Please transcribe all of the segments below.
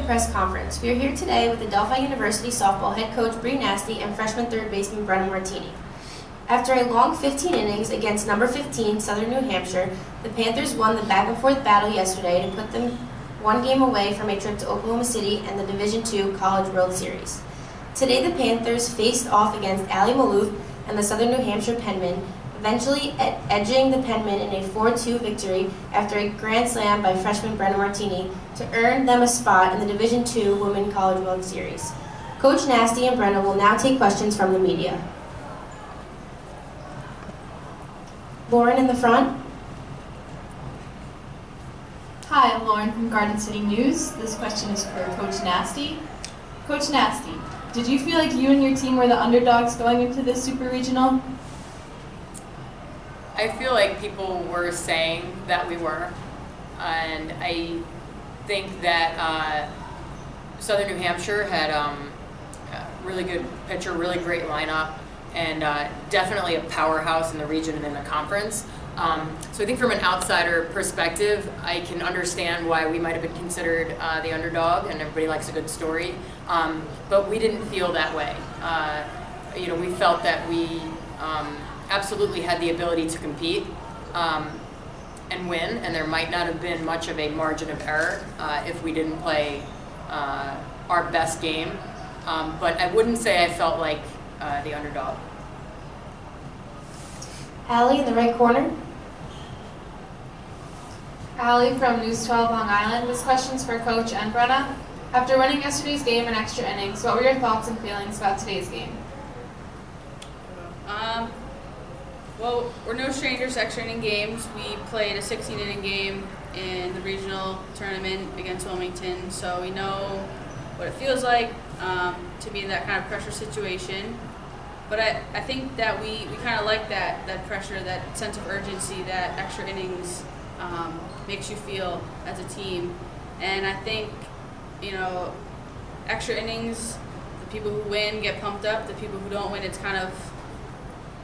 press conference. We are here today with the Delphi University softball head coach Bree Nasty and freshman third baseman Brenna Martini. After a long 15 innings against number 15 Southern New Hampshire, the Panthers won the back-and-forth battle yesterday to put them one game away from a trip to Oklahoma City and the Division II College World Series. Today the Panthers faced off against Ali Maloof and the Southern New Hampshire Penmen, eventually edging the Penmen in a 4-2 victory after a grand slam by freshman Brenna Martini to earn them a spot in the Division II Women College World Series. Coach Nasty and Brenna will now take questions from the media. Lauren in the front. Hi, I'm Lauren from Garden City News. This question is for Coach Nasty. Coach Nasty, did you feel like you and your team were the underdogs going into this super regional? I feel like people were saying that we were, and I think that Southern New Hampshire had a really good pitcher, really great lineup, and definitely a powerhouse in the region and in the conference. So I think from an outsider perspective, I can understand why we might have been considered the underdog, and everybody likes a good story, but we didn't feel that way. We felt that we absolutely had the ability to compete and win, and there might not have been much of a margin of error if we didn't play our best game. But I wouldn't say I felt like the underdog. Allie in the right corner. Allie from News 12 Long Island. This question's for Coach and Brenna. After winning yesterday's game in extra innings, what were your thoughts and feelings about today's game? Well, we're no strangers to extra inning games. We played a 16-inning game in the regional tournament against Wilmington, so we know what it feels like to be in that kind of pressure situation. But I think that we kind of like that pressure, that sense of urgency that extra innings makes you feel as a team. And I think, extra innings, the people who win get pumped up. The people who don't win, it's kind of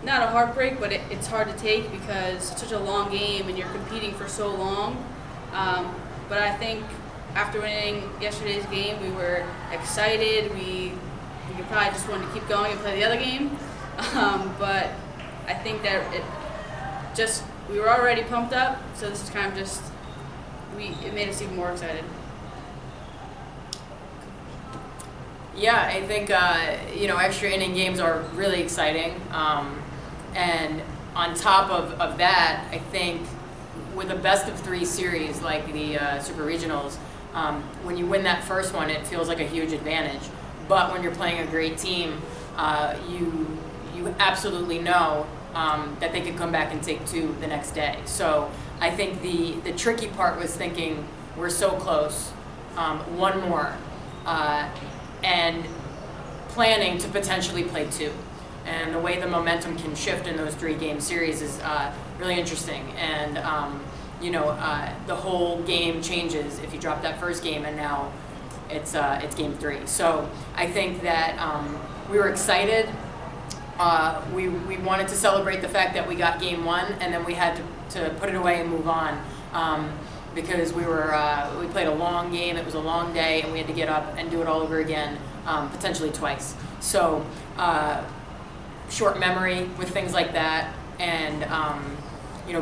not a heartbreak, but it's hard to take because it's such a long game and you're competing for so long. But I think after winning yesterday's game, we were excited. We probably just wanted to keep going and play the other game. But I think that we were already pumped up, so this is kind of it made us even more excited. Yeah, I think extra inning games are really exciting, and on top of that, I think with a best of 3 series like the Super Regionals, when you win that first one, it feels like a huge advantage. But when you're playing a great team, you absolutely know that they could come back and take 2 the next day. So I think the tricky part was thinking we're so close, one more. And planning to potentially play 2. And the way the momentum can shift in those 3-game series is really interesting. And, the whole game changes if you drop that first game, and now it's game 3. So I think that we were excited. We wanted to celebrate the fact that we got game 1, and then we had to put it away and move on. Because we played a long game, it was a long day, and we had to get up and do it all over again, potentially twice. So, short memory with things like that, and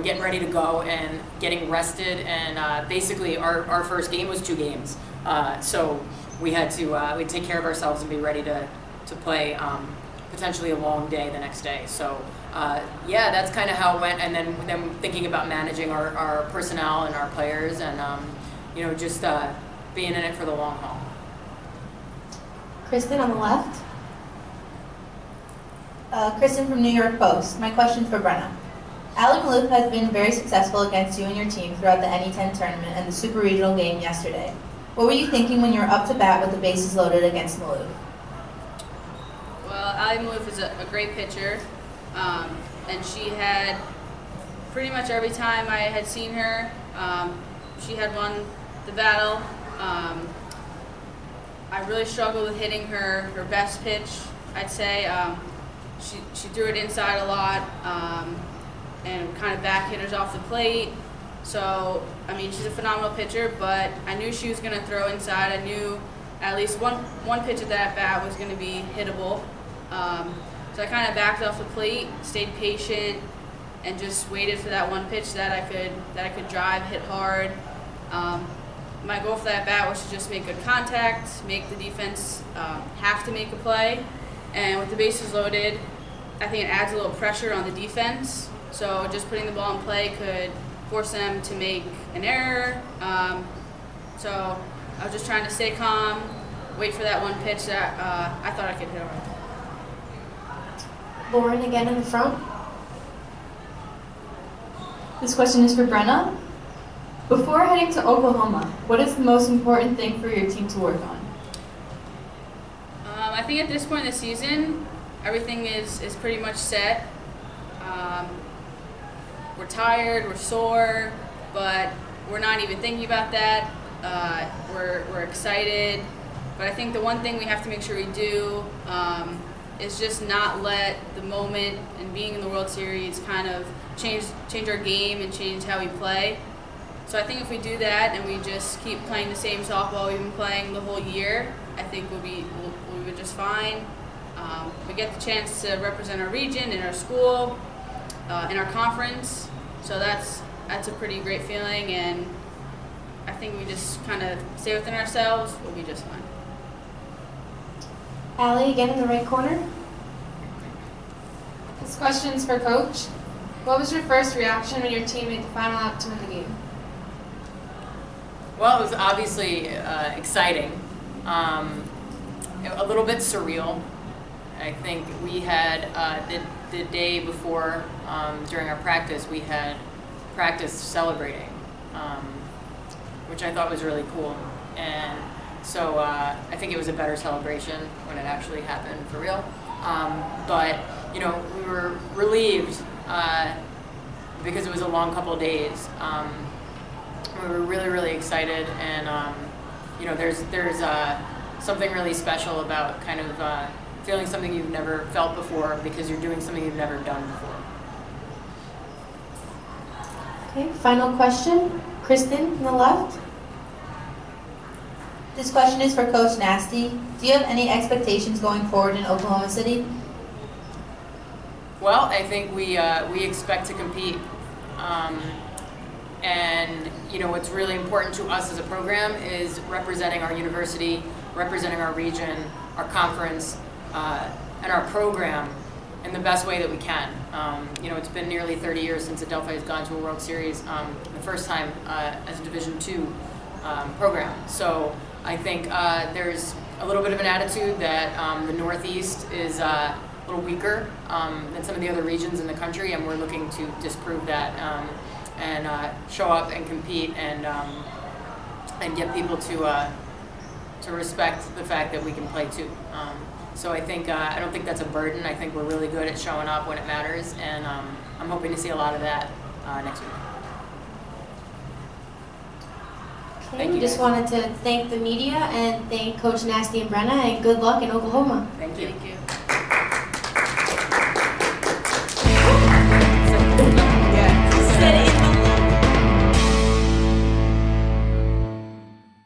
getting ready to go and getting rested, and basically our first game was 2 games. So we had to we'd take care of ourselves and be ready to play potentially a long day the next day. So yeah, that's kind of how it went, and then thinking about managing our personnel and our players, and just being in it for the long haul. Kristen on the left. Kristen from New York Post. My question's for Brenna. Ali Maloof has been very successful against you and your team throughout the NE10 tournament and the Super Regional game yesterday. What were you thinking when you were up to bat with the bases loaded against Maloof? Well, Ali Maloof is a great pitcher, and she had pretty much every time I had seen her, she had won the battle. I really struggled with hitting her best pitch, I'd say. She threw it inside a lot, and kind of back hitters off the plate. So, I mean, she's a phenomenal pitcher, but I knew she was going to throw inside. I knew at least one pitch at that bat was going to be hittable. So I kind of backed off the plate, stayed patient, and just waited for that one pitch that I could drive, hit hard. My goal for that bat was to just make good contact, make the defense have to make a play. And with the bases loaded, I think it adds a little pressure on the defense. So just putting the ball in play could force them to make an error. So I was just trying to stay calm, wait for that one pitch that I thought I could hit hard. Lauren again in the front. This question is for Brenna. Before heading to Oklahoma, what is the most important thing for your team to work on? I think at this point in the season, everything is pretty much set. We're tired, we're sore, but we're not even thinking about that. We're excited, but I think the one thing we have to make sure we do is just not let the moment and being in the World Series kind of change our game and change how we play. So I think if we do that and we just keep playing the same softball we've been playing the whole year, I think we'll be just fine. We get the chance to represent our region and our school, in our conference, so that's a pretty great feeling, and I think we just kind of stay within ourselves, we'll be just fine. Allie again in the right corner. This question is for Coach. What was your first reaction when your team made the final out to win the game? Well, it was obviously exciting, a little bit surreal. I think we had the day before, during our practice, we had practice celebrating, which I thought was really cool. And so I think it was a better celebration when it actually happened for real. But you know, we were relieved because it was a long couple of days. We were really excited, and you know, there's something really special about kind of feeling something you've never felt before because you're doing something you've never done before. Okay, final question. Kristen on the left. This question is for Coach Nasty. Do you have any expectations going forward in Oklahoma City? Well, I think we expect to compete, and you know, what's really important to us as a program is representing our university, representing our region, our conference, and our program in the best way that we can. You know, it's been nearly 30 years since Adelphi has gone to a World Series, the first time as a Division II program. So I think there's a little bit of an attitude that the Northeast is a little weaker than some of the other regions in the country, and we're looking to disprove that and show up and compete and get people to respect the fact that we can play too. So I think I don't think that's a burden. I think we're really good at showing up when it matters, and I'm hoping to see a lot of that next week. Okay, we just wanted to thank the media and thank Coach Nasty and Brenna, and good luck in Oklahoma. Thank you. Thank you.